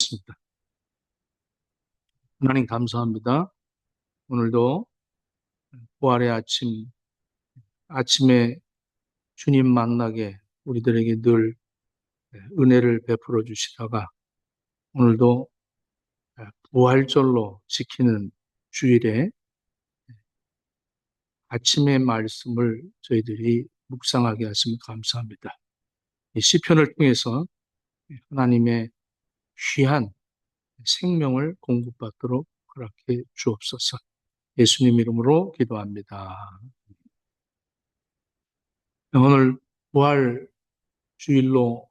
기도하겠습니다. 하나님 감사합니다. 오늘도 부활의 아침에 주님 만나게 우리들에게 늘 은혜를 베풀어 주시다가 오늘도 부활절로 지키는 주일에 아침의 말씀을 저희들이 묵상하게 하시면 감사합니다. 이 시편을 통해서 하나님의 귀한 생명을 공급받도록 허락해 주옵소서. 예수님 이름으로 기도합니다. 오늘 부활 주일로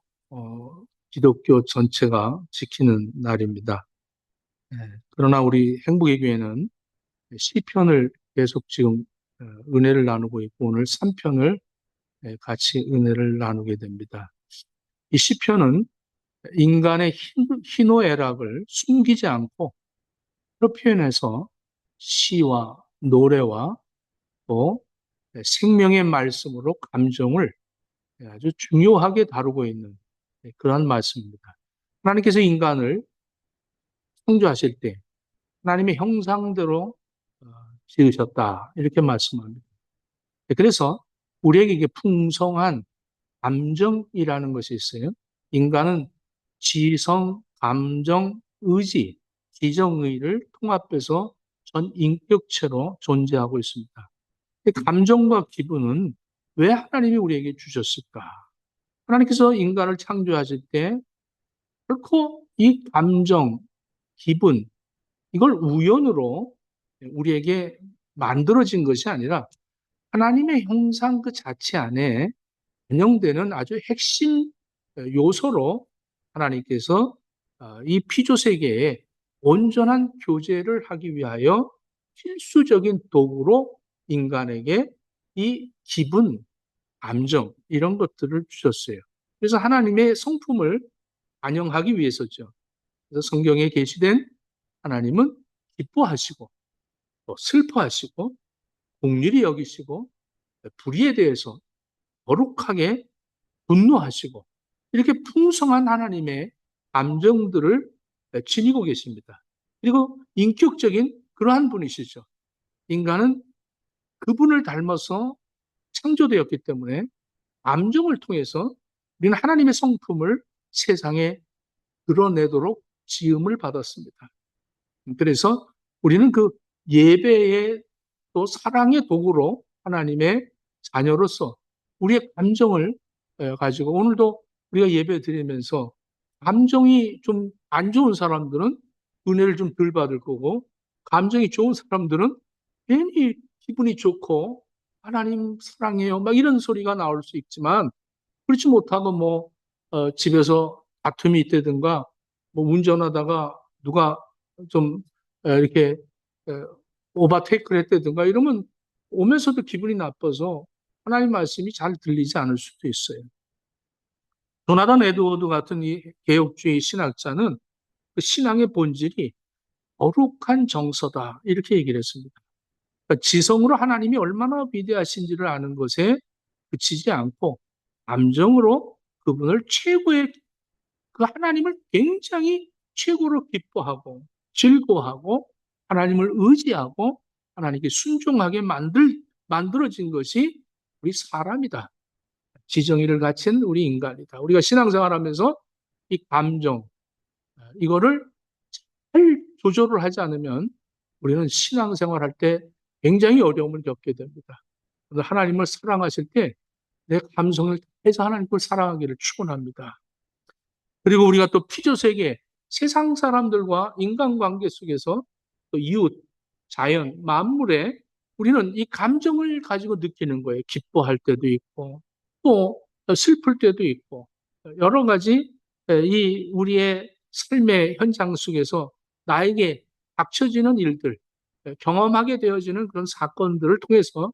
기독교 전체가 지키는 날입니다. 그러나 우리 행복의 교회는 시편을 계속 지금 은혜를 나누고 있고 오늘 3편을 같이 은혜를 나누게 됩니다. 이 시편은 인간의 희노애락을 숨기지 않고 그런 표현해서 시와 노래와 또 생명의 말씀으로 감정을 아주 중요하게 다루고 있는 그러한 말씀입니다. 하나님께서 인간을 창조하실 때 하나님의 형상대로 지으셨다 이렇게 말씀합니다. 그래서 우리에게 이게 풍성한 감정이라는 것이 있어요. 인간은 지성, 감정, 의지, 지정의를 통합해서 전 인격체로 존재하고 있습니다. 감정과 기분은 왜 하나님이 우리에게 주셨을까? 하나님께서 인간을 창조하실 때 결코 이 감정, 기분, 이걸 우연으로 우리에게 만들어진 것이 아니라 하나님의 형상 그 자체 안에 반영되는 아주 핵심 요소로 하나님께서 이 피조세계에 온전한 교제를 하기 위하여 필수적인 도구로 인간에게 이 기분, 감정 이런 것들을 주셨어요. 그래서 하나님의 성품을 반영하기 위해서죠. 그래서 성경에 계시된 하나님은 기뻐하시고 또 슬퍼하시고 긍휼히 여기시고 불의에 대해서 거룩하게 분노하시고 이렇게 풍성한 하나님의 감정들을 지니고 계십니다. 그리고 인격적인 그러한 분이시죠. 인간은 그분을 닮아서 창조되었기 때문에 감정을 통해서 우리는 하나님의 성품을 세상에 드러내도록 지음을 받았습니다. 그래서 우리는 그 예배의 또 사랑의 도구로 하나님의 자녀로서 우리의 감정을 가지고 오늘도 우리가 예배 드리면서 감정이 좀 안 좋은 사람들은 은혜를 좀 덜 받을 거고 감정이 좋은 사람들은 괜히 기분이 좋고 하나님 사랑해요 막 이런 소리가 나올 수 있지만 그렇지 못하고 집에서 다툼이 있다든가 운전하다가 누가 좀 이렇게 오버테이크를 했다든가 이러면 오면서도 기분이 나빠서 하나님 말씀이 잘 들리지 않을 수도 있어요. 조나단 에드워드 같은 이 개혁주의 신학자는 그 신앙의 본질이 거룩한 정서다 이렇게 얘기를 했습니다. 그러니까 지성으로 하나님이 얼마나 위대하신지를 아는 것에 그치지 않고 감정으로 그분을 최고의 그 하나님을 굉장히 최고로 기뻐하고 즐거워하고 하나님을 의지하고 하나님께 순종하게 만들어진 것이 우리 사람이다. 지정의를 갖춘 우리 인간이다. 우리가 신앙생활하면서 이 감정 이거를 잘 조절을 하지 않으면 우리는 신앙생활할 때 굉장히 어려움을 겪게 됩니다. 하나님을 사랑하실 때 내 감성을 해서 하나님을 사랑하기를 축원합니다. 그리고 우리가 또 피조세계 세상 사람들과 인간관계 속에서 또 이웃, 자연, 만물에 우리는 이 감정을 가지고 느끼는 거예요. 기뻐할 때도 있고 또 슬플 때도 있고 여러 가지 이 우리의 삶의 현장 속에서 나에게 닥쳐지는 일들, 경험하게 되어지는 그런 사건들을 통해서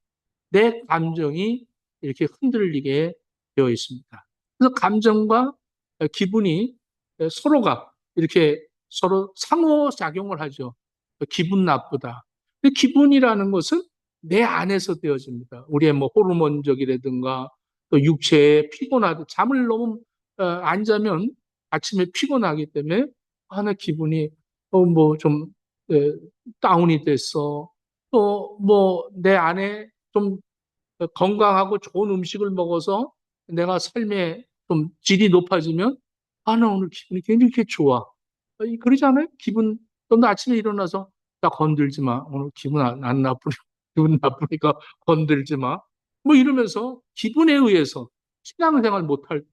내 감정이 이렇게 흔들리게 되어 있습니다. 그래서 감정과 기분이 서로가 이렇게 서로 상호작용을 하죠. 기분 나쁘다. 근데 기분이라는 것은 내 안에서 되어집니다. 우리의 호르몬적이라든가 또 육체에 피곤하다. 잠을 너무 안 자면 아침에 피곤하기 때문에 내 기분이, 좀, 에, 다운이 됐어. 또, 내 안에 좀 건강하고 좋은 음식을 먹어서 내가 삶의 좀 질이 높아지면, 나 오늘 기분이 굉장히 이렇게 좋아. 그러지 않아요? 너 아침에 일어나서, 나 건들지 마. 오늘 기분 안 나쁘니, 기분 나쁘니까 건들지 마. 이러면서 기분에 의해서 신앙생활 못할,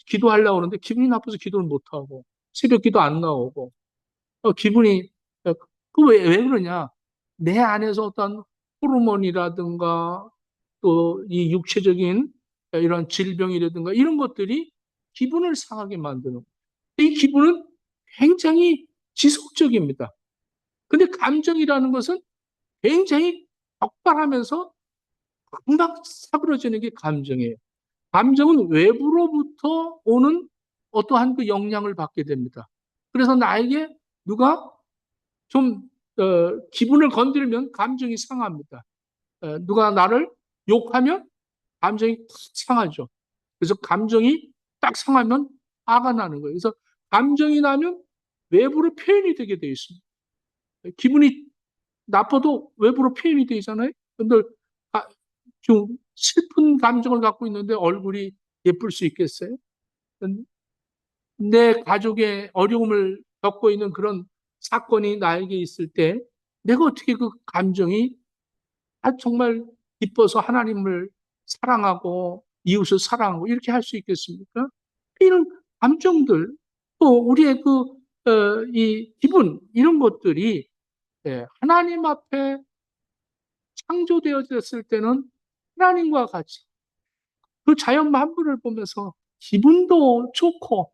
기도하려고 하는데 기분이 나빠서 기도를 못하고, 새벽 기도 안 나오고, 기분이, 왜 그러냐? 내 안에서 어떤 호르몬이라든가, 또 이 육체적인 이런 질병이라든가 이런 것들이 기분을 상하게 만드는. 이 기분은 굉장히 지속적입니다. 근데 감정이라는 것은 굉장히 격발하면서 금방 사그러지는 게 감정이에요. 감정은 외부로부터 오는 어떠한 그 영향을 받게 됩니다. 그래서 나에게 누가 좀 기분을 건드리면 감정이 상합니다. 누가 나를 욕하면 감정이 탁 상하죠. 그래서 감정이 딱 상하면 화가 나는 거예요. 그래서 감정이 나면 외부로 표현이 되게 되어 있습니다. 기분이 나빠도 외부로 표현이 되잖아요. 근데 좀 슬픈 감정을 갖고 있는데 얼굴이 예쁠 수 있겠어요? 내 가족의 어려움을 겪고 있는 그런 사건이 나에게 있을 때 내가 어떻게 그 감정이 정말 기뻐서 하나님을 사랑하고 이웃을 사랑하고 이렇게 할 수 있겠습니까? 이런 감정들, 또 우리의 이 기분, 이런 것들이 하나님 앞에 창조되어졌을 때는 하나님과 같이 그 자연 만물을 보면서 기분도 좋고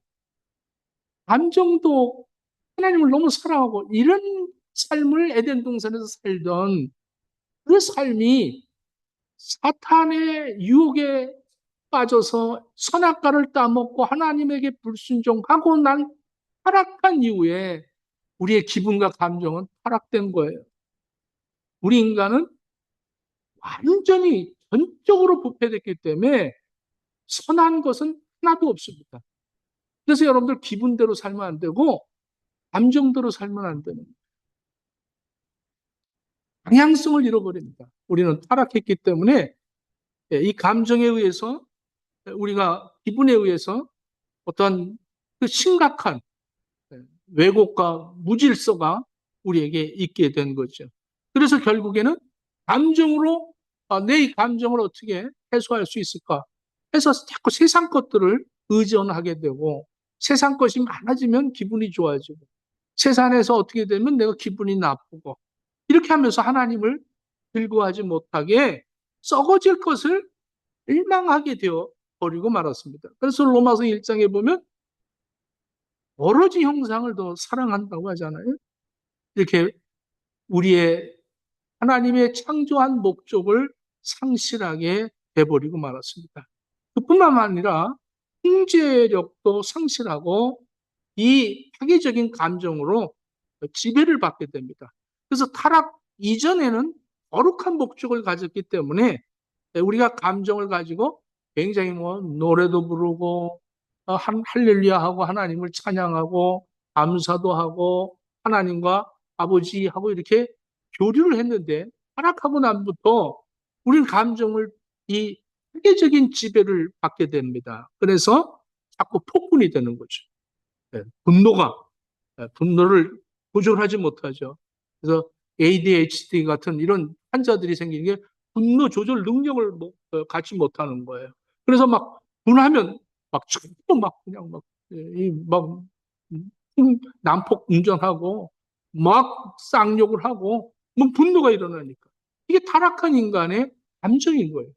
감정도 하나님을 너무 사랑하고 이런 삶을 에덴 동산에서 살던 그 삶이 사탄의 유혹에 빠져서 선악과를 따먹고 하나님에게 불순종하고 난 타락한 이후에 우리의 기분과 감정은 타락된 거예요. 우리 인간은 완전히 전적으로 부패됐기 때문에 선한 것은 하나도 없습니다. 그래서 여러분들 기분대로 살면 안 되고 감정대로 살면 안 되는 거예요. 방향성을 잃어버립니다. 우리는 타락했기 때문에 이 감정에 의해서 우리가 기분에 의해서 어떤 그 심각한 왜곡과 무질서가 우리에게 있게 된 거죠. 그래서 결국에는 감정으로 내 감정을 어떻게 해소할 수 있을까 해서 자꾸 세상 것들을 의존하게 되고 세상 것이 많아지면 기분이 좋아지고 세상에서 어떻게 되면 내가 기분이 나쁘고 이렇게 하면서 하나님을 즐거워하지 못하게 썩어질 것을 일망하게 되어 버리고 말았습니다. 그래서 로마서 1장에 보면 오로지 형상을 더 사랑한다고 하잖아요. 이렇게 우리의 하나님의 창조한 목적을 상실하게 돼버리고 말았습니다. 그뿐만 아니라 통제력도 상실하고 이 파괴적인 감정으로 지배를 받게 됩니다. 그래서 타락 이전에는 거룩한 목적을 가졌기 때문에 우리가 감정을 가지고 굉장히 노래도 부르고 할렐루야 하고 하나님을 찬양하고 감사도 하고 하나님과 아버지하고 이렇게 교류를 했는데 타락하고 난부터 우리는 감정을 이 세계적인 지배를 받게 됩니다. 그래서 자꾸 폭군이 되는 거죠. 분노를 조절하지 못하죠. 그래서 ADHD 같은 이런 환자들이 생기는 게 분노 조절 능력을 갖지 못하는 거예요. 그래서 막 분하면 막 자꾸 막 그냥 막 난폭 운전하고 막 쌍욕을 하고 뭐 분노가 일어나니까 이게 타락한 인간의 감정인 거예요.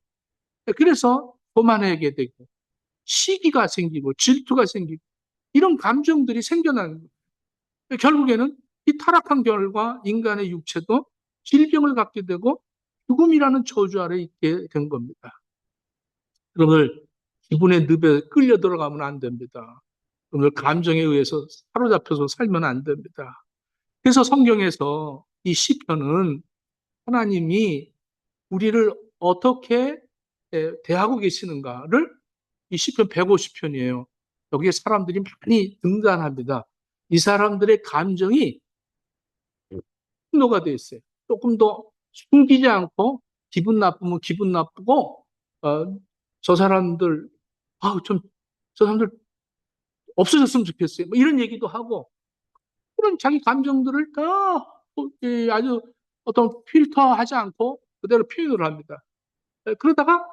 그래서 교만하게 되고 시기가 생기고 질투가 생기고 이런 감정들이 생겨나는 거예요. 결국에는 이 타락한 결과 인간의 육체도 질병을 갖게 되고 죽음이라는 저주 아래 있게 된 겁니다. 여러분들 기분의 늪에 끌려 들어가면 안 됩니다. 여러분들 감정에 의해서 사로잡혀서 살면 안 됩니다. 그래서 성경에서 이 시편은 하나님이 우리를 어떻게 대하고 계시는가를 이 시편 150편이에요. 여기에 사람들이 많이 등장합니다. 이 사람들의 감정이 분노가 돼 있어요. 조금 더 숨기지 않고 기분 나쁘면 기분 나쁘고 저 사람들 좀 저 사람들 없어졌으면 좋겠어요. 뭐 이런 얘기도 하고 그런 자기 감정들을 다 아주 어떤 필터하지 않고 그대로 표현을 합니다. 그러다가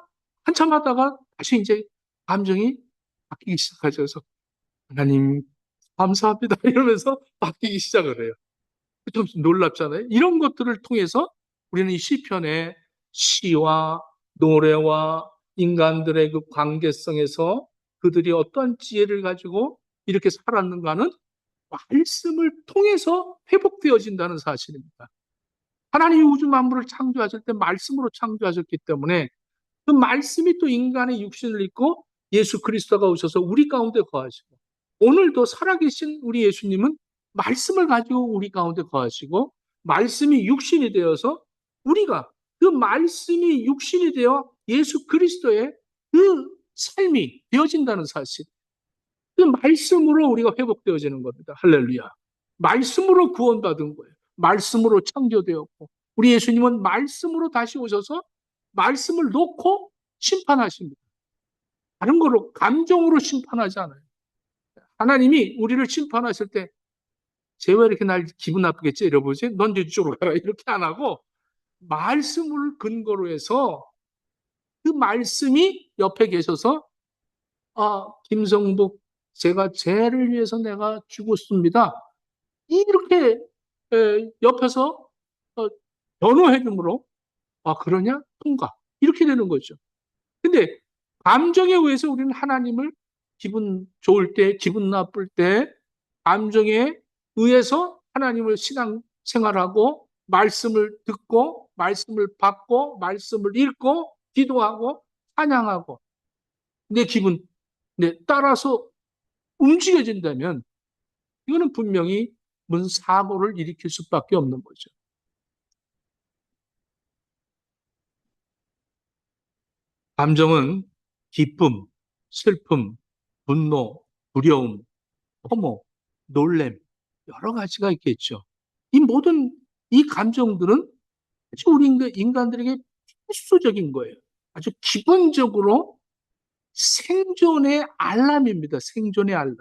한참 하다가 다시 이제 감정이 바뀌기 시작하죠. 그래서 하나님 감사합니다 이러면서 바뀌기 시작을 해요. 좀 놀랍잖아요. 이런 것들을 통해서 우리는 이 시편의 시와 노래와 인간들의 그 관계성에서 그들이 어떤 지혜를 가지고 이렇게 살았는가는 말씀을 통해서 회복되어진다는 사실입니다. 하나님이 우주 만물을 창조하실 때 말씀으로 창조하셨기 때문에 그 말씀이 또 인간의 육신을 입고 예수 그리스도가 오셔서 우리 가운데 거하시고 오늘도 살아계신 우리 예수님은 말씀을 가지고 우리 가운데 거하시고 말씀이 육신이 되어서 우리가 그 말씀이 육신이 되어 예수 그리스도의 그 삶이 되어진다는 사실. 그 말씀으로 우리가 회복되어지는 겁니다. 할렐루야. 말씀으로 구원받은 거예요. 말씀으로 창조되었고 우리 예수님은 말씀으로 다시 오셔서 말씀을 놓고 심판하십니다. 다른 걸로 감정으로 심판하지 않아요. 하나님이 우리를 심판하실 때 쟤 왜 이렇게 날 기분 나쁘게 째려보지? 넌 이쪽으로 가라 이렇게 안 하고 말씀을 근거로 해서 그 말씀이 옆에 계셔서 김성복 제가 쟤를 위해서 내가 죽었습니다. 이렇게 옆에서 변호해 주므로 그러냐? 통과. 이렇게 되는 거죠. 근데 감정에 의해서 우리는 하나님을 기분 좋을 때, 기분 나쁠 때 감정에 의해서 하나님을 신앙 생활하고 말씀을 듣고 말씀을 받고 말씀을 읽고 기도하고 찬양하고 내 기분 따라서 움직여진다면 이거는 분명히 무슨 사고를 일으킬 수밖에 없는 거죠. 감정은 기쁨, 슬픔, 분노, 두려움, 허무, 놀램 여러 가지가 있겠죠. 이 모든 이 감정들은 아주 우리 인간들에게 필수적인 거예요. 아주 기본적으로 생존의 알람입니다. 생존의 알람.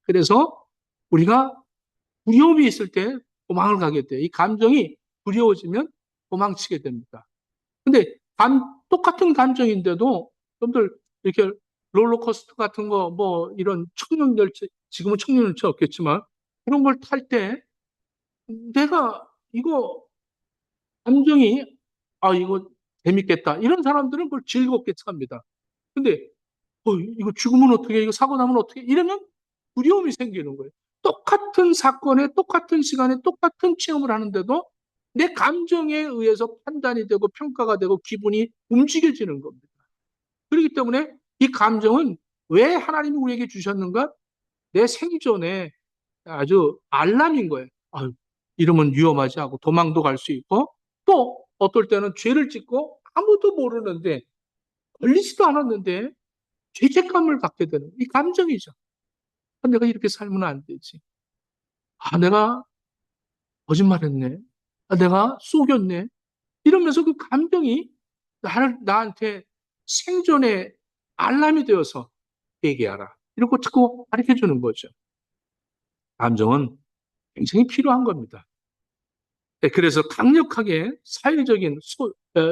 그래서 우리가 두려움이 있을 때 도망을 가게 돼요. 이 감정이 두려워지면 도망치게 됩니다. 근데 똑같은 감정인데도 여러분들 이렇게 롤러코스터 같은 거 뭐 이런 청룡열차 지금은 청룡열차 없겠지만 그런 걸 탈 때 내가 이거 감정이 이거 재밌겠다 이런 사람들은 그걸 즐겁게 찹니다. 근데 이거 죽으면 어떻게 이거 사고 나면 어떻게 이러면 두려움이 생기는 거예요. 똑같은 사건에 똑같은 시간에 똑같은 체험을 하는데도 내 감정에 의해서 판단이 되고 평가가 되고 기분이 움직여지는 겁니다. 그렇기 때문에 이 감정은 왜 하나님이 우리에게 주셨는가? 내 생존에 아주 알람인 거예요. 이러면 위험하지 하고 도망도 갈 수 있고 또 어떨 때는 죄를 짓고 아무도 모르는데 걸리지도 않았는데 죄책감을 갖게 되는 이 감정이죠. 내가 이렇게 살면 안 되지. 내가 거짓말했네. 내가 속였네. 이러면서 그 감정이 나한테 생존의 알람이 되어서 얘기하라. 이렇게 자꾸 가르쳐 주는 거죠. 감정은 굉장히 필요한 겁니다. 그래서 강력하게 사회적인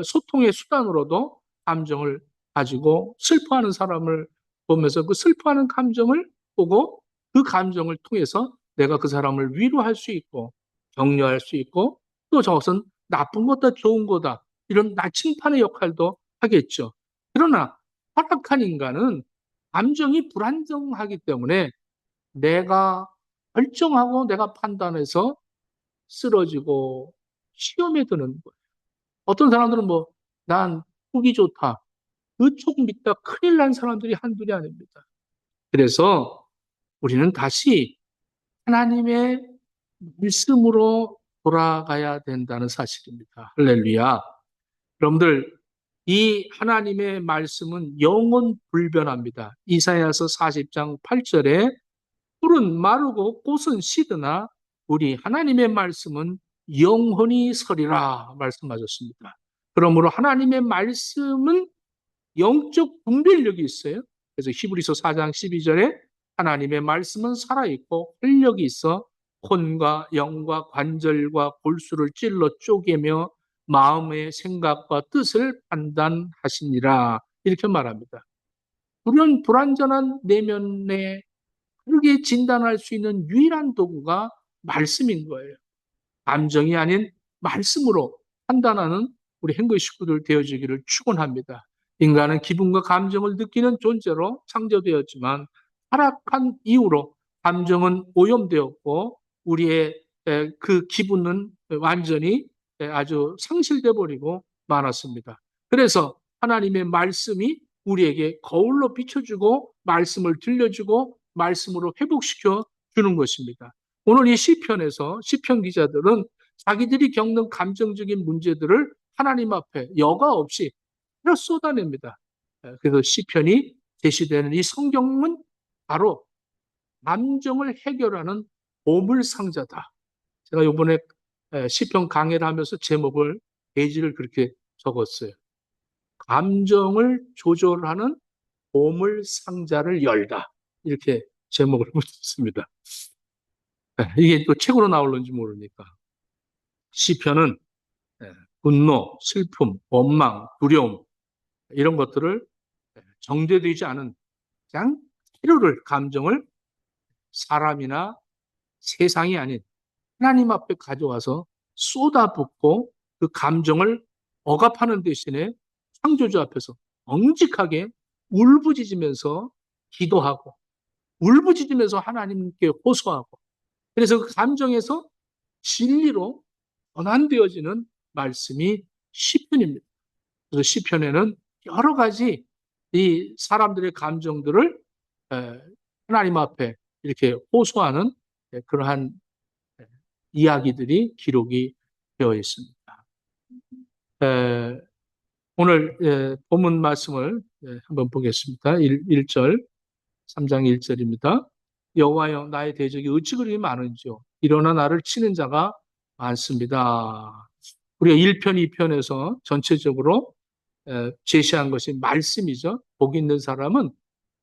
소통의 수단으로도 감정을 가지고 슬퍼하는 사람을 보면서 그 슬퍼하는 감정을 보고 그 감정을 통해서 내가 그 사람을 위로할 수 있고 격려할 수 있고 또 저것은 나쁜 거다 좋은 거다 이런 나침판의 역할도 하겠죠. 그러나 타락한 인간은 감정이 불안정하기 때문에 내가 결정하고 내가 판단해서 쓰러지고 시험에 드는 거예요. 어떤 사람들은 난 촉이 좋다. 그 촉 믿다 큰일 난 사람들이 한둘이 아닙니다. 그래서 우리는 다시 하나님의 말씀으로 돌아가야 된다는 사실입니다. 할렐루야. 여러분들, 이 하나님의 말씀은 영원 불변합니다. 이사야서 40장 8절에 풀은 마르고 꽃은 시드나 우리 하나님의 말씀은 영원히 서리라 말씀하셨습니다. 그러므로 하나님의 말씀은 영적 분별력이 있어요. 그래서 히브리서 4장 12절에 하나님의 말씀은 살아있고 활력이 있어 혼과 영과 관절과 골수를 찔러 쪼개며 마음의 생각과 뜻을 판단하시니라 이렇게 말합니다. 그런 불완전한 내면에 그렇게 진단할 수 있는 유일한 도구가 말씀인 거예요. 감정이 아닌 말씀으로 판단하는 우리 행거 식구들 되어지기를 축원합니다. 인간은 기분과 감정을 느끼는 존재로 창조되었지만 타락한 이후로 감정은 오염되었고 우리의 그 기분은 완전히 아주 상실돼 버리고 말았습니다. 그래서 하나님의 말씀이 우리에게 거울로 비춰주고 말씀을 들려주고 말씀으로 회복시켜 주는 것입니다. 오늘 이 시편에서 시편 기자들은 자기들이 겪는 감정적인 문제들을 하나님 앞에 여과 없이 쏟아냅니다. 그래서 시편이 제시되는 이 성경은 바로 감정을 해결하는 보물상자다. 제가 이번에 시편 강해를 하면서 제목을 페이지를 그렇게 적었어요. 감정을 조절하는 보물상자를 열다. 이렇게 제목을 붙였습니다. 이게 또 책으로 나올는지 모르니까. 시편은 분노, 슬픔, 원망, 두려움 이런 것들을 정제되지 않은 그냥 필요를 감정을 사람이나 세상이 아닌 하나님 앞에 가져와서 쏟아붓고 그 감정을 억압하는 대신에 창조주 앞에서 엄직하게 울부짖으면서 기도하고 울부짖으면서 하나님께 호소하고 그래서 그 감정에서 진리로 전환되어지는 말씀이 시편입니다. 그래서 시편에는 여러 가지 이 사람들의 감정들을 하나님 앞에 이렇게 호소하는 그러한 이야기들이 기록이 되어 있습니다. 오늘 본문 말씀을 한번 보겠습니다. 1절, 3장 1절입니다. 여호와여 나의 대적이 어찌 그리 많은지요. 일어나 나를 치는 자가 많습니다. 우리가 1편, 2편에서 전체적으로 제시한 것이 말씀이죠. 복 있는 사람은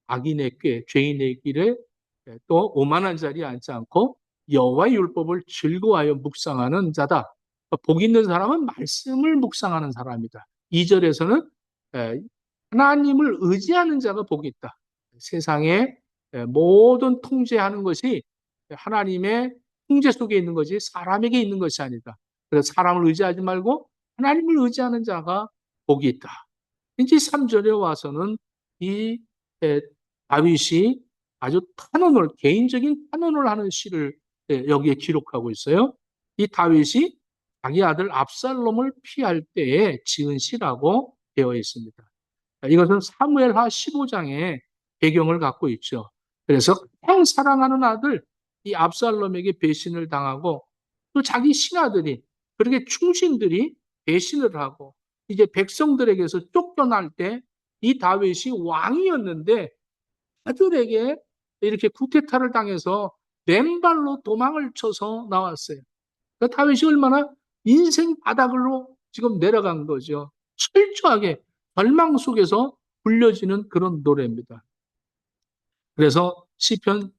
악인의 꾀, 죄인의 길에 또 오만한 자리에 앉지 않고 여호와의 율법을 즐거워하여 묵상하는 자다. 복 있는 사람은 말씀을 묵상하는 사람이다. 2절에서는 하나님을 의지하는 자가 복이 있다. 세상의 모든 통제하는 것이 하나님의 통제 속에 있는 것이 사람에게 있는 것이 아니다. 그래서 사람을 의지하지 말고 하나님을 의지하는 자가 복이 있다. 이제 3절에 와서는 이 다윗이 아주 탄원을 개인적인 탄원을 하는 시를 여기에 기록하고 있어요. 이 다윗이 자기 아들 압살롬을 피할 때에 지은 시라고 되어 있습니다. 이것은 사무엘하 15장의 배경을 갖고 있죠. 그래서 가장 사랑하는 아들 이 압살롬에게 배신을 당하고 또 자기 신하들이 그렇게 충신들이 배신을 하고 이제 백성들에게서 쫓겨날 때 이 다윗이 왕이었는데 아들에게 이렇게 쿠데타를 당해서 맨발로 도망을 쳐서 나왔어요. 그 다윗이 얼마나 인생 바닥으로 지금 내려간 거죠. 철저하게 절망 속에서 불려지는 그런 노래입니다. 그래서 시편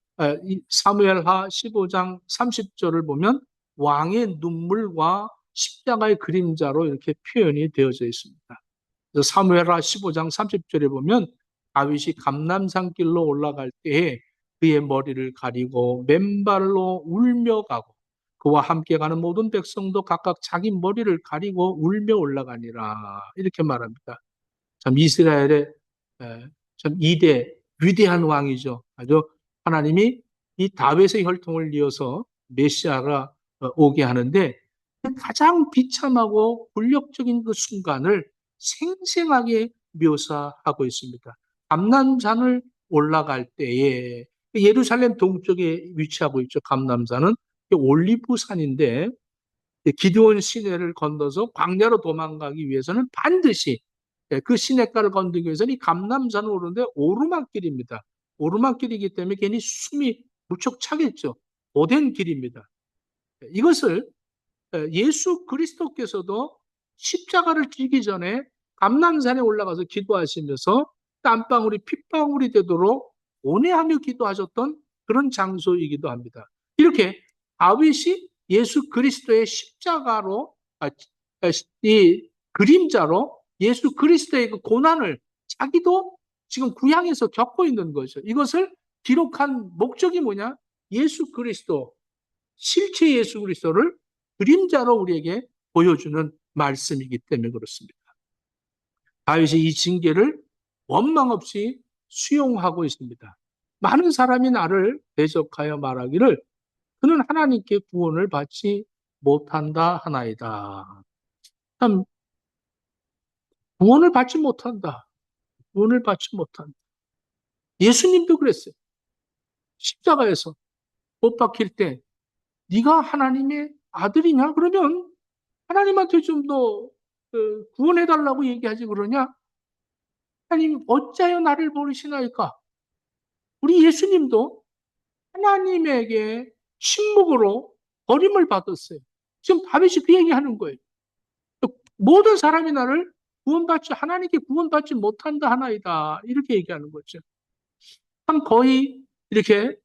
사무엘하 15장 30절을 보면 왕의 눈물과 십자가의 그림자로 이렇게 표현이 되어져 있습니다. 그래서 사무엘하 15장 30절에 보면 다윗이 감람산 길로 올라갈 때에 그의 머리를 가리고 맨발로 울며 가고 그와 함께 가는 모든 백성도 각각 자기 머리를 가리고 울며 올라가니라 이렇게 말합니다. 참 이스라엘의 참 위대한 왕이죠. 아주 하나님이 이 다윗의 혈통을 이어서 메시아가 오게 하는데 가장 비참하고 굴욕적인 그 순간을 생생하게 묘사하고 있습니다. 감람산을 올라갈 때에 예루살렘 동쪽에 위치하고 있죠. 감람산은 올리브산인데 기드온 시내를 건너서 광야로 도망가기 위해서는 반드시 그 시냇가를 건너기 위해서는 이 감람산을 오르는데 오르막길입니다. 오르막길이기 때문에 괜히 숨이 무척 차겠죠. 오랜 길입니다. 이것을 예수 그리스도께서도 십자가를 지기 전에 감람산에 올라가서 기도하시면서 땀방울이 핏방울이 되도록 온해하며 기도하셨던 그런 장소이기도 합니다. 이렇게 다윗이 예수 그리스도의 십자가로 이 그림자로 예수 그리스도의 그 고난을 자기도 지금 구약에서 겪고 있는 거죠. 이것을 기록한 목적이 뭐냐? 예수 그리스도, 실체 예수 그리스도를 그림자로 우리에게 보여주는 말씀이기 때문에 그렇습니다. 다윗이 이 징계를 원망 없이 수용하고 있습니다. 많은 사람이 나를 대적하여 말하기를 그는 하나님께 구원을 받지 못한다 하나이다. 참 구원을 받지 못한다. 구원을 받지 못한다. 예수님도 그랬어요. 십자가에서 못 박힐 때 네가 하나님의 아들이냐? 그러면 하나님한테 좀 더 구원해달라고 얘기하지 그러냐? 하나님 어찌하여 나를 버리시나이까? 우리 예수님도 하나님에게 침묵으로 버림을 받았어요. 지금 다윗이 그 얘기하는 거예요. 모든 사람이 나를 하나님께 구원받지 못한다 하나이다. 이렇게 얘기하는 거죠. 참 거의 이렇게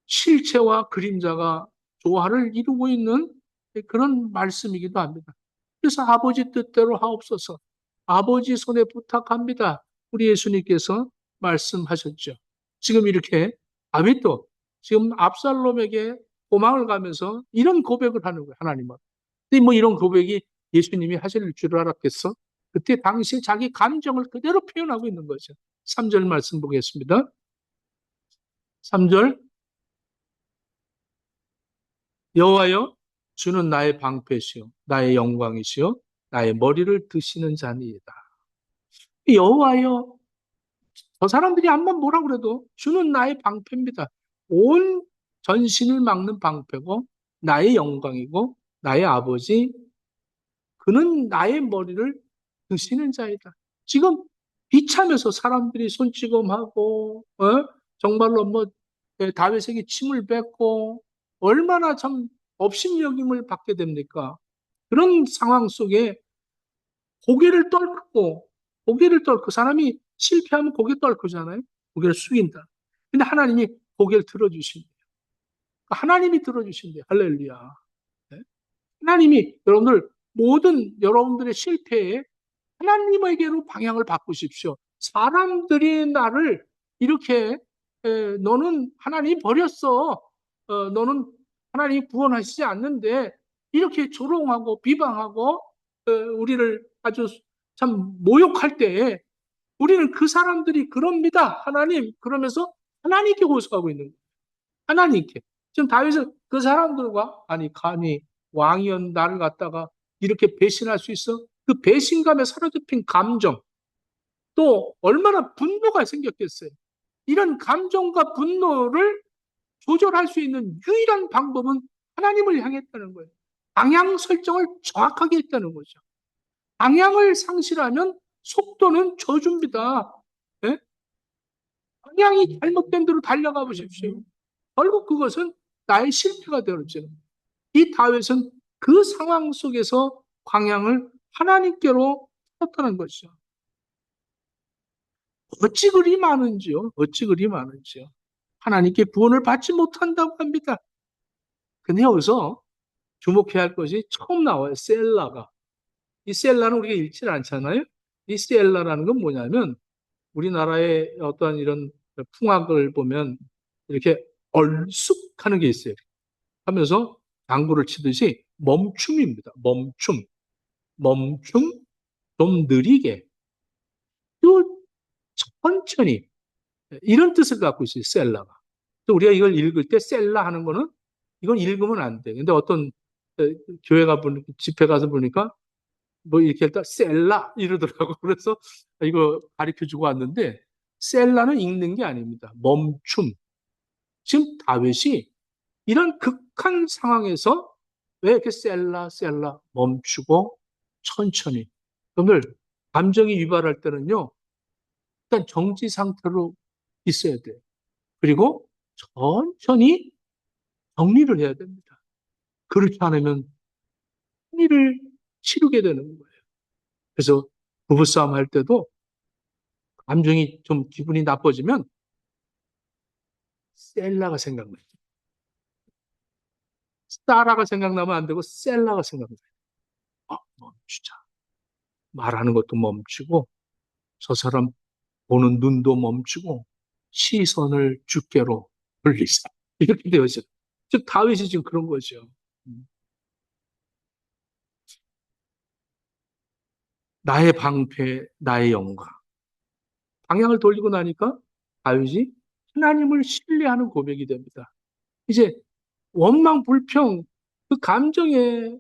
실체와 그림자가 조화를 이루고 있는 그런 말씀이기도 합니다. 그래서 아버지 뜻대로 하옵소서. 아버지 손에 부탁합니다. 우리 예수님께서 말씀하셨죠. 지금 이렇게 다윗도 지금 압살롬에게 도망을 가면서 이런 고백을 하는 거예요. 하나님은. 근데 뭐 이런 고백이 예수님이 하실 줄 알았겠어? 그때 당시 자기 감정을 그대로 표현하고 있는 거죠. 3절 말씀 보겠습니다. 3절 여호와여 주는 나의 방패시요 나의 영광이시요 나의 머리를 드시는 자니이다. 여호와여 저 사람들이 한번 뭐라 그래도 주는 나의 방패입니다. 온 전신을 막는 방패고 나의 영광이고 나의 아버지 그는 나의 머리를 드시는 자이다. 지금 비참해서 사람들이 손찌검하고 정말로 뭐 다윗에게 침을 뱉고 얼마나 참 업신여김을 받게 됩니까? 그런 상황 속에 고개를 떨고 사람이 실패하면 고개 떨구잖아요. 고개를 숙인다. 근데 하나님이 고개를 들어주신대요. 하나님이 들어주신대요. 할렐루야. 네? 하나님이 모든 여러분들의 실패에 하나님에게로 방향을 바꾸십시오. 사람들이 나를 이렇게 너는 하나님 버렸어. 너는 하나님 구원하시지 않는데 이렇게 조롱하고 비방하고 우리를 아주 참 모욕할 때에 우리는 그 사람들이 그럽니다. 하나님 그러면서 하나님께 호소하고 있는 거예요. 하나님께. 지금 다윗은 그 사람들과 아니 감히 왕이연 나를 갖다가 이렇게 배신할 수 있어? 그 배신감에 사로잡힌 감정 또 얼마나 분노가 생겼겠어요. 이런 감정과 분노를 조절할 수 있는 유일한 방법은 하나님을 향했다는 거예요. 방향 설정을 정확하게 했다는 거죠. 방향을 상실하면 속도는 저주입니다. 예? 방향이 잘못된 대로 달려가 보십시오. 결국 그것은 나의 실패가 되어지는 이 다윗은 그 상황 속에서 방향을 하나님께로 틀었다는 것이죠. 어찌 그리 많은지요? 어찌 그리 많은지요? 하나님께 구원을 받지 못한다고 합니다. 근데 여기서 주목해야 할 것이 처음 나와요. 셀라가. 이 셀라는 우리가 읽질 않잖아요. 이 셀라라는 건 뭐냐면 우리나라의 어떠한 이런 풍악을 보면 이렇게 얼쑥 하는 게 있어요. 하면서 당구를 치듯이 멈춤입니다. 멈춤. 멈춤, 좀 느리게, 또 천천히. 이런 뜻을 갖고 있어요. 셀라가. 또 우리가 이걸 읽을 때 셀라 하는 거는 이건 읽으면 안 돼. 근데 어떤 교회 집회 가서 보니까 뭐 이렇게 했다 셀라 이러더라고. 그래서 이거 가르쳐 주고 왔는데 셀라는 읽는 게 아닙니다. 멈춤. 지금 다윗이 이런 극한 상황에서 왜 이렇게 셀라 멈추고 천천히. 여러분들 감정이 유발할 때는요. 일단 정지 상태로 있어야 돼요. 그리고 천천히 정리를 해야 됩니다. 그렇지 않으면 승리를 치르게 되는 거예요. 그래서 부부싸움 할 때도 감정이 좀 기분이 나빠지면 셀라가 생각나요. 사라가 생각나면 안 되고 셀라가 생각나요. 멈추자. 말하는 것도 멈추고 저 사람 보는 눈도 멈추고 시선을 주께로 돌리자. 이렇게 되어져. 즉 다윗이 지금 그런 거죠. 음. 나의 방패, 나의 영광. 방향을 돌리고 나니까 다윗이 하나님을 신뢰하는 고백이 됩니다. 이제 원망, 불평, 그 감정에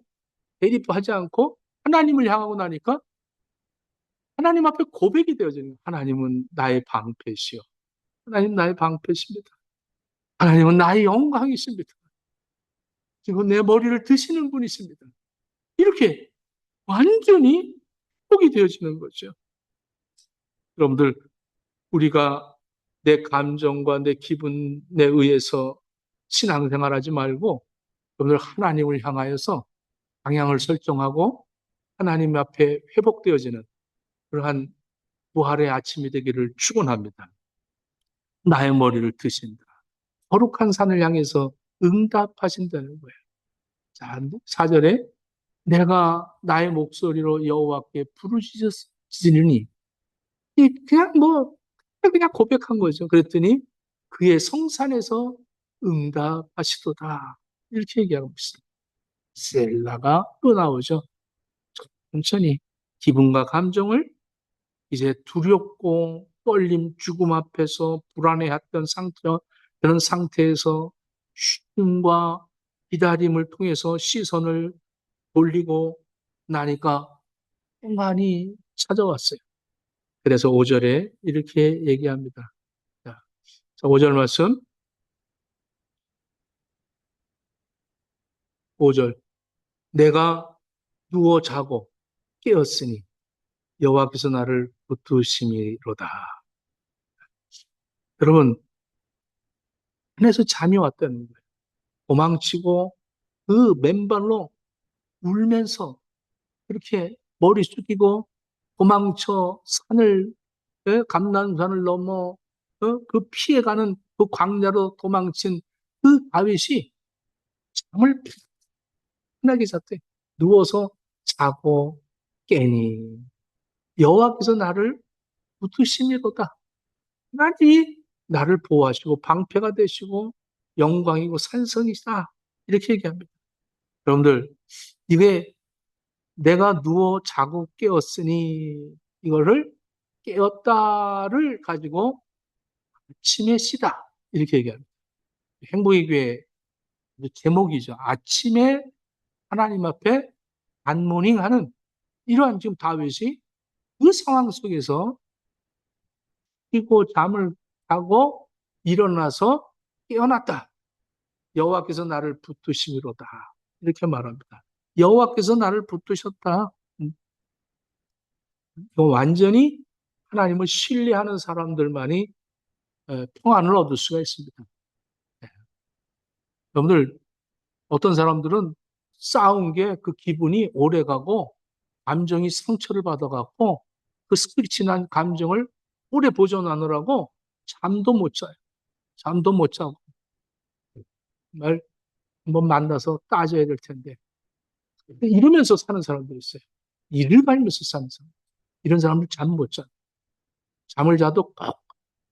대립하지 않고 하나님을 향하고 나니까 하나님 앞에 고백이 되어지는 거예요. 하나님은 나의 방패시요. 하나님 나의 방패십니다. 하나님은 나의 영광이십니다. 그리고 내 머리를 드시는 분이십니다. 이렇게 완전히 회복이 되어지는 거죠. 여러분들, 우리가 내 감정과 내 기분에 의해서 신앙생활 하지 말고 여러분들 하나님을 향하여서 방향을 설정하고 하나님 앞에 회복되어지는 그러한 부활의 아침이 되기를 축원합니다. 나의 머리를 드신다. 거룩한 산을 향해서 응답하신다는 거예요. 자, 4절에 내가 나의 목소리로 여호와께 부르짖으니 그냥 뭐 그냥 고백한 거죠. 그랬더니 그의 성산에서 응답하시도다. 이렇게 얘기하고 있어요. 셀라가 또 나오죠. 천천히 기분과 감정을 이제 두렵고 떨림, 죽음 앞에서 불안해했던 상태, 그런 상태에서 쉼과 기다림을 통해서 시선을 돌리고 나니까 평안이 찾아왔어요. 그래서 5절에 이렇게 얘기합니다. 자, 5절 말씀, 5절. 내가 누워 자고 깨었으니 여호와께서 나를 붙드심이로다. 여러분, 안에서 잠이 왔다는 거예요. 도망치고 그 맨발로 울면서 그렇게 머리 숙이고 도망쳐 산을, 감난산을 넘어 그 피해가는 그 광야로 도망친 그 다윗이 잠을 편하게 잤대. 누워서 자고 깨니 여호와께서 나를 붙드심이로다. 하나님이 나를 보호하시고 방패가 되시고 영광이고 산성이시다. 이렇게 얘기합니다. 여러분들, 이게 내가 누워 자고 깨었으니 이거를 깨었다를 가지고 아침에 시다. 이렇게 얘기합니다. 행복의 교회 제목이죠. 아침에 하나님 앞에 굿모닝 하는 이러한 지금 다윗이 그 상황 속에서 쉬고 잠을 자고 일어나서 깨어났다. 여호와께서 나를 붙드심이로다. 이렇게 말합니다. 여호와께서 나를 붙드셨다. 완전히 하나님을 신뢰하는 사람들만이 평안을 얻을 수가 있습니다. 네. 여러분들, 어떤 사람들은 싸운 게 그 기분이 오래가고 감정이 상처를 받아갖고 그 스피릿한 감정을 오래 보존하느라고 잠도 못 자요. 잠도 못 자고 말 한번 만나서 따져야 될 텐데 이러면서 사는 사람들이 있어요. 이를 갈면서 사는 사람. 이런 사람들 잠 못 자. 잠을 자도 꼭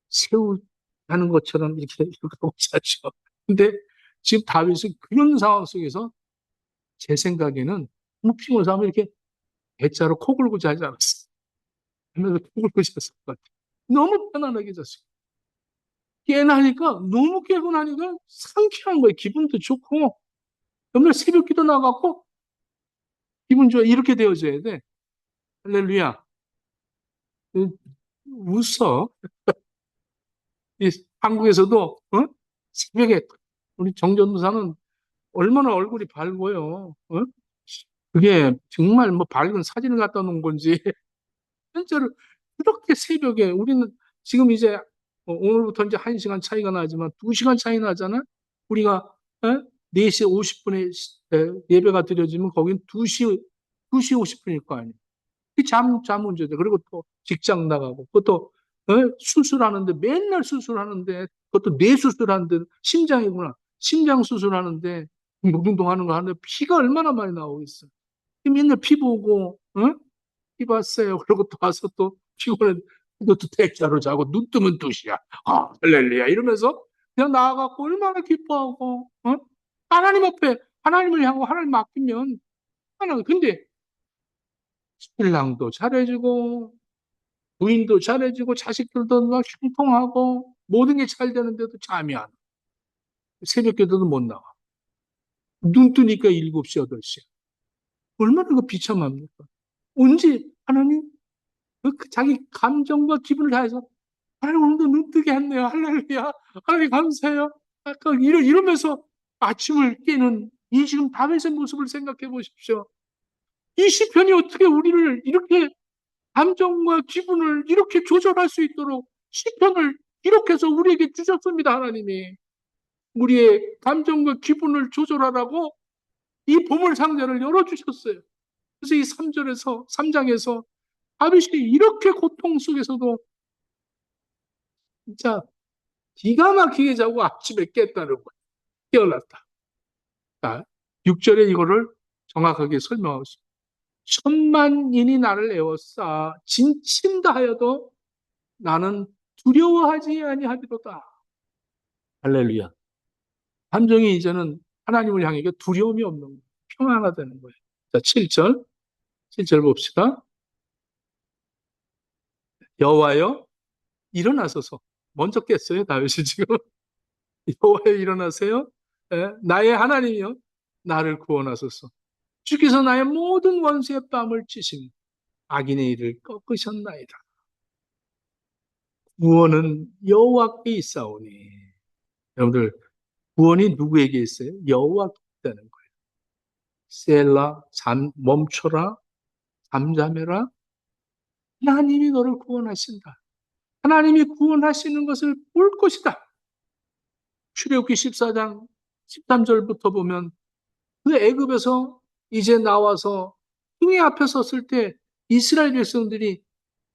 새우 하는 것처럼 이렇게 하고 자죠. 근데 지금 다윗은 그런 상황 속에서 제 생각에는 무핑을 사면 이렇게 대자로 코 골고 자지 않았어. 하면서 코 골고 잤을 것 같아. 너무 편안하게 잤어요. 깨나니까, 너무 깨고 나니까 상쾌한 거예요. 기분도 좋고. 정말 새벽 기도 나가고, 기분 좋아. 이렇게 되어져야 돼. 할렐루야. 웃어. 이 한국에서도, 새벽에 우리 정전무사는 얼마나 얼굴이 밝고요. 그게 정말 뭐 밝은 사진을 갖다 놓은 건지, 진짜로 그렇게 새벽에 우리는 지금 이제 오늘부터 이제 1시간 차이가 나지만 2시간 차이 나잖아? 우리가, 4시 50분에 예배가 드려지면 거긴 2시 50분일 거 아니야. 잠 문제죠. 그리고 또 직장 나가고, 그것도, 수술하는데, 맨날 수술하는데, 그것도 뇌 수술하는데, 심장이구나. 심장 수술하는데, 둥둥둥 하는 거 하는데, 피가 얼마나 많이 나오고 있어. 맨날 피 보고, 피 봤어요. 그리고 또 와서 또 피곤해. 이것도 대자로 자고, 눈 뜨면 2시야. 할렐루야. 이러면서 그냥 나아가고 얼마나 기뻐하고, 하나님 앞에, 하나님을 향하고 하나님 맡기면, 근데 신랑도 잘해주고, 부인도 잘해주고, 자식들도 막 형통하고, 모든 게 잘 되는데도 잠이 안 와. 새벽 기도도 못 나와. 눈 뜨니까 7시, 8시야. 얼마나 그 비참합니까? 언제 하나님, 자기 감정과 기분을 다해서, 하나님 오늘도 눈 뜨게 했네요. 할렐루야. 하나님 감사해요. 아까 이러면서 아침을 깨는 이 지금 다윗의 모습을 생각해 보십시오. 이 시편이 어떻게 우리를 이렇게 감정과 기분을 이렇게 조절할 수 있도록 시편을 이렇게 해서 우리에게 주셨습니다. 하나님이 우리의 감정과 기분을 조절하라고 이 보물 상자를 열어주셨어요. 그래서 이 3장에서 다윗이 이렇게 고통 속에서도 진짜 기가 막히게 자고 아침에 깼다는 거예요. 깨어났다. 자, 6절에 이거를 정확하게 설명하고 있습니다. 천만인이 나를 에워싸 진친다 하여도 나는 두려워하지 아니하리로다. 할렐루야. 감정이 이제는 하나님을 향해 두려움이 없는 거예요. 평안하다는 거예요. 자, 7절 봅시다. 여호와여 일어나소서. 먼저 깼어요, 다윗이 지금. 여호와여 일어나세요. 나의 하나님이여 나를 구원하소서. 주께서 나의 모든 원수의 뺨을 치시니 악인의 일을 꺾으셨나이다. 구원은 여호와께 있사오니. 여러분들 구원이 누구에게 있어요? 여호와께 있다는 거예요. 셀라, 멈춰라, 잠잠해라. 하나님이 너를 구원하신다. 하나님이 구원하시는 것을 볼 것이다. 출애굽기 14장 13절부터 보면 그 애굽에서 이제 나와서 홍해 앞에 섰을 때 이스라엘 백성들이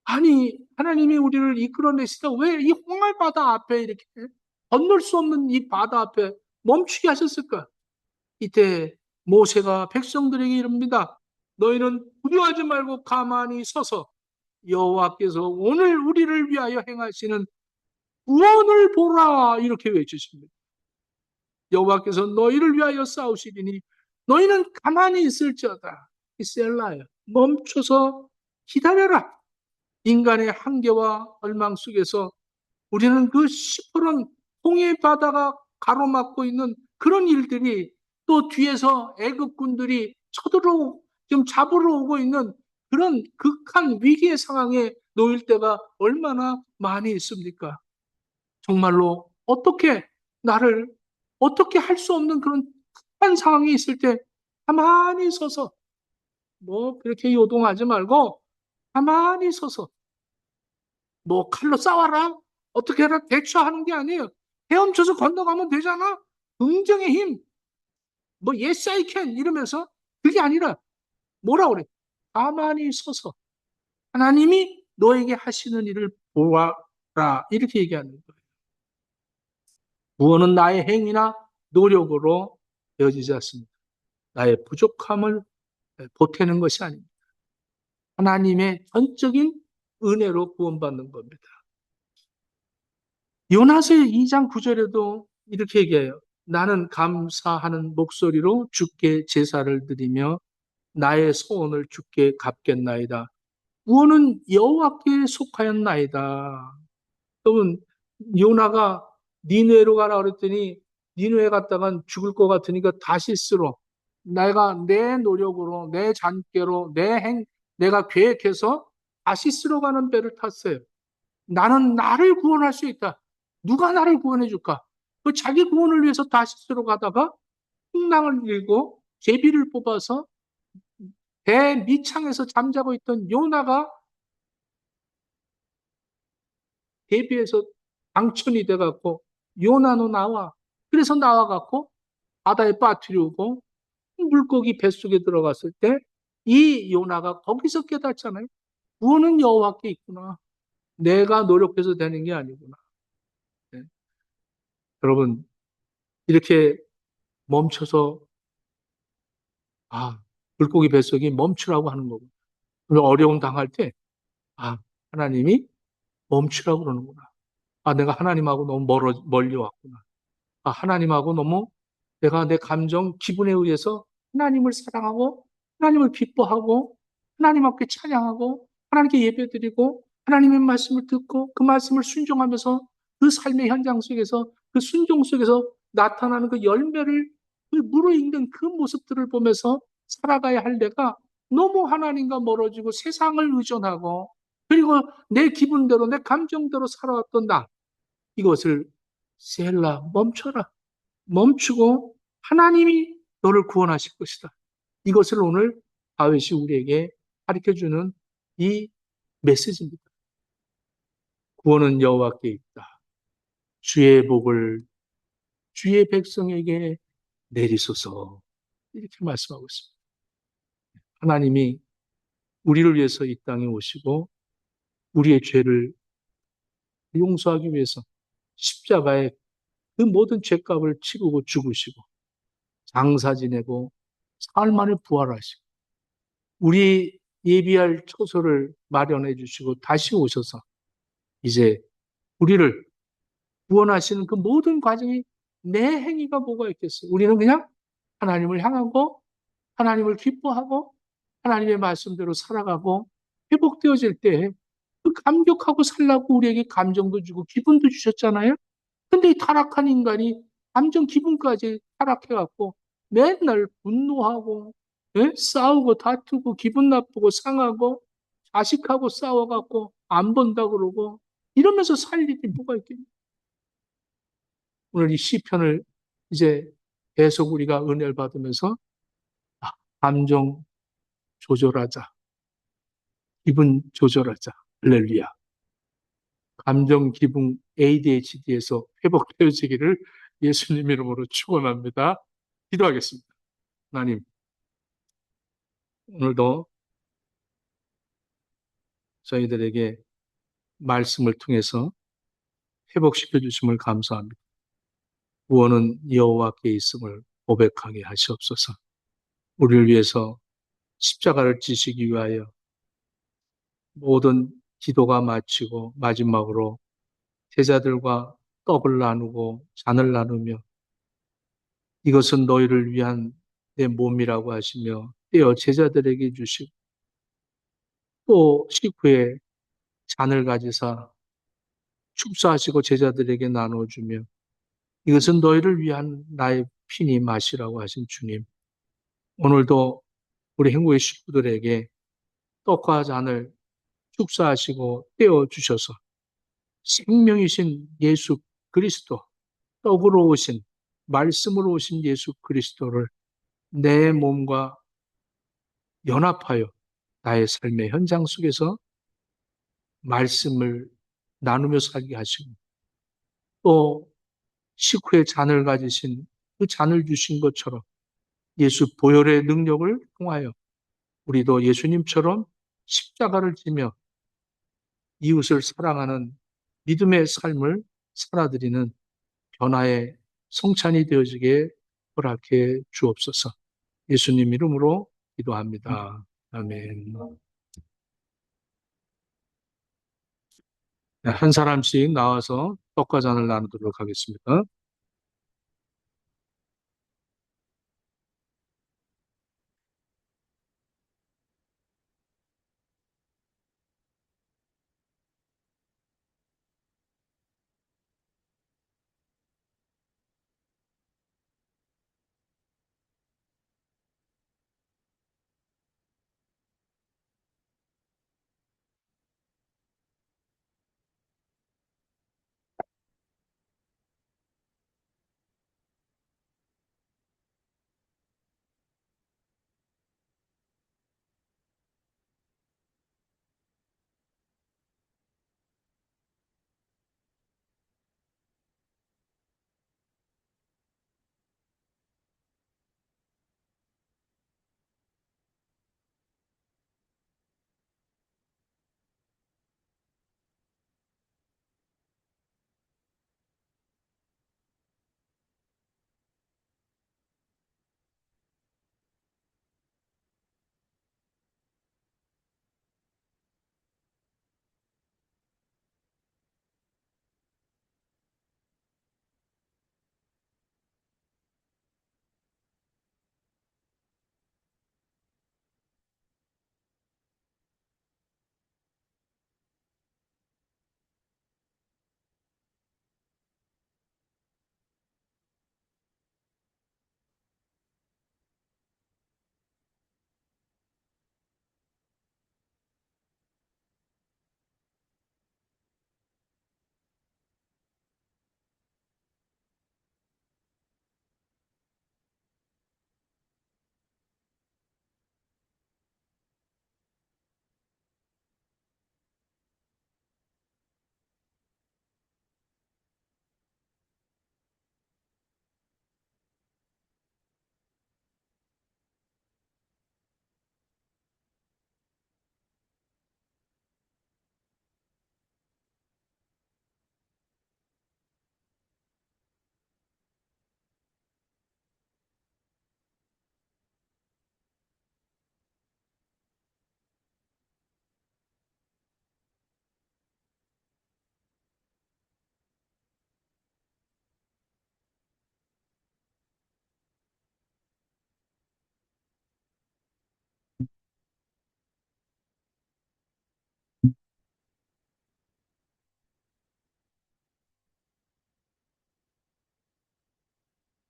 아니 하나님이 우리를 이끌어내시다 왜 이 홍해 바다 앞에 이렇게 건널 수 없는 이 바다 앞에 멈추게 하셨을까? 이때 모세가 백성들에게 이릅니다. 너희는 두려워하지 말고 가만히 서서 여호와께서 오늘 우리를 위하여 행하시는 구원을 보라 이렇게 외치십니다. 여호와께서 너희를 위하여 싸우시리니 너희는 가만히 있을지어다. 이 셀라야 멈춰서 기다려라. 인간의 한계와 얼망 속에서 우리는 그 시퍼런 홍해 바다가 가로막고 있는 그런 일들이 또 뒤에서 애국군들이 쳐들어 지금 잡으러 오고 있는 그런 극한 위기의 상황에 놓일 때가 얼마나 많이 있습니까? 정말로 나를 어떻게 할 수 없는 그런 극한 상황이 있을 때 가만히 서서 뭐 그렇게 요동하지 말고 가만히 서서 뭐 칼로 싸워라 어떻게 해라 대처하는 게 아니에요. 헤엄쳐서 건너가면 되잖아. 긍정의 힘, 뭐 yes I can 이러면서 그게 아니라 뭐라 그래? 가만히 서서 하나님이 너에게 하시는 일을 보아라 이렇게 얘기하는 거예요. 구원은 나의 행위나 노력으로 되어지지 않습니다. 나의 부족함을 보태는 것이 아닙니다. 하나님의 전적인 은혜로 구원받는 겁니다. 요나서 2장 9절에도 이렇게 얘기해요. 나는 감사하는 목소리로 주께 제사를 드리며 나의 소원을 주께 갚겠나이다. 구원은 여호와께 속하였나이다. 여러분 요나가 니느웨로 가라 그랬더니 니느웨 갔다간 죽을 것 같으니까 다시스로 내가 내 노력으로 내 잔꾀로 내가 계획해서 다시스로 가는 배를 탔어요. 나는 나를 구원할 수 있다. 누가 나를 구원해 줄까? 그 자기 구원을 위해서 다시스로 가다가 풍랑을 일고 제비를 뽑아서 배 밑창에서 잠자고 있던 요나가 대비해서 강천이 돼갖고 요나 너 나와. 그래서 나와갖고 바다에 빠뜨리고 물고기 뱃속에 들어갔을 때 이 요나가 거기서 깨닫잖아요. 구원은 여호와께 있구나. 내가 노력해서 되는 게 아니구나. 네. 여러분 이렇게 멈춰서 물고기 뱃속이 멈추라고 하는 거고 어려움 당할 때 하나님이 멈추라고 그러는구나. 내가 하나님하고 너무 멀리 왔구나. 하나님하고 너무 내가 내 감정, 기분에 의해서 하나님을 사랑하고, 하나님을 기뻐하고, 하나님 앞에 찬양하고, 하나님께 예배드리고, 하나님의 말씀을 듣고, 그 말씀을 순종하면서 그 삶의 현장 속에서, 그 순종 속에서 나타나는 그 열매를, 그 무르익는 그 모습들을 보면서 살아가야 할 내가 너무 하나님과 멀어지고 세상을 의존하고, 그리고 내 기분대로, 내 감정대로 살아왔던 나, 이것을 셀라, 멈춰라. 멈추고 하나님이 너를 구원하실 것이다. 이것을 오늘 다윗이 우리에게 가르쳐 주는 이 메시지입니다. 구원은 여호와께 있다. 주의 복을 주의 백성에게 내리소서. 이렇게 말씀하고 있습니다. 하나님이 우리를 위해서 이 땅에 오시고 우리의 죄를 용서하기 위해서 십자가에 그 모든 죄값을 치르고 죽으시고 장사 지내고 사흘 만에 부활하시고 우리 예비할 처소를 마련해 주시고 다시 오셔서 이제 우리를 구원하시는 그 모든 과정이 내 행위가 뭐가 있겠어요? 우리는 그냥 하나님을 향하고 하나님을 기뻐하고 하나님의 말씀대로 살아가고 회복되어질 때 그 감격하고 살라고 우리에게 감정도 주고 기분도 주셨잖아요. 근데 이 타락한 인간이 감정 기분까지 타락해갖고 맨날 분노하고 싸우고 다투고 기분 나쁘고 상하고 자식하고 싸워갖고 안 본다 그러고 이러면서 살 일이 뭐가 있겠냐. 오늘 이 시편을 이제 계속 우리가 은혜를 받으면서 아, 감정 조절하자. 기분 조절하자. 할렐루야. 감정, 기분 ADHD에서 회복되어지기를 예수님 이름으로 축원합니다. 기도하겠습니다. 하나님, 오늘도 저희들에게 말씀을 통해서 회복시켜 주심을 감사합니다. 구원은 여호와께 있음을 고백하게 하시옵소서. 우리를 위해서 십자가를 지시기 위하여 모든 기도가 마치고 마지막으로 제자들과 떡을 나누고 잔을 나누며 이것은 너희를 위한 내 몸이라고 하시며 떼어 제자들에게 주시고 또 식후에 잔을 가지사 축사하시고 제자들에게 나눠주며 이것은 너희를 위한 나의 피니 마시라고 하신 주님. 오늘도 우리 행복의 식구들에게 떡과 잔을 축사하시고 떼어 주셔서 생명이신 예수 그리스도, 떡으로 오신 말씀으로 오신 예수 그리스도를 내 몸과 연합하여 나의 삶의 현장 속에서 말씀을 나누며 살게 하시고 또 식후에 잔을 가지신 그 잔을 주신 것처럼 예수 보혈의 능력을 통하여 우리도 예수님처럼 십자가를 지며 이웃을 사랑하는 믿음의 삶을 살아드리는 변화의 성찬이 되어지게 허락해 주옵소서. 예수님 이름으로 기도합니다. 아멘. 네, 한 사람씩 나와서 떡과 잔을 나누도록 하겠습니다.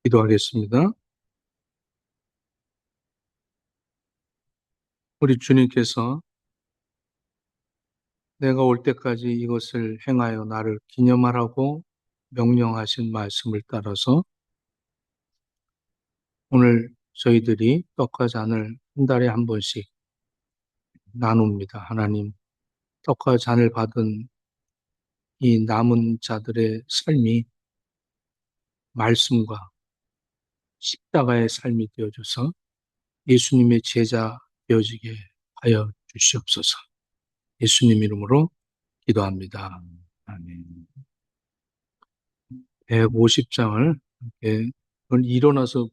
기도하겠습니다. 우리 주님께서 내가 올 때까지 이것을 행하여 나를 기념하라고 명령하신 말씀을 따라서 오늘 저희들이 떡과 잔을 한 달에 한 번씩 나눕니다. 하나님, 떡과 잔을 받은 이 남은 자들의 삶이 말씀과 십자가의 삶이 되어줘서 예수님의 제자 되어지게 하여 주시옵소서. 예수님 이름으로 기도합니다. 아멘. 150장을 이렇게 일어나서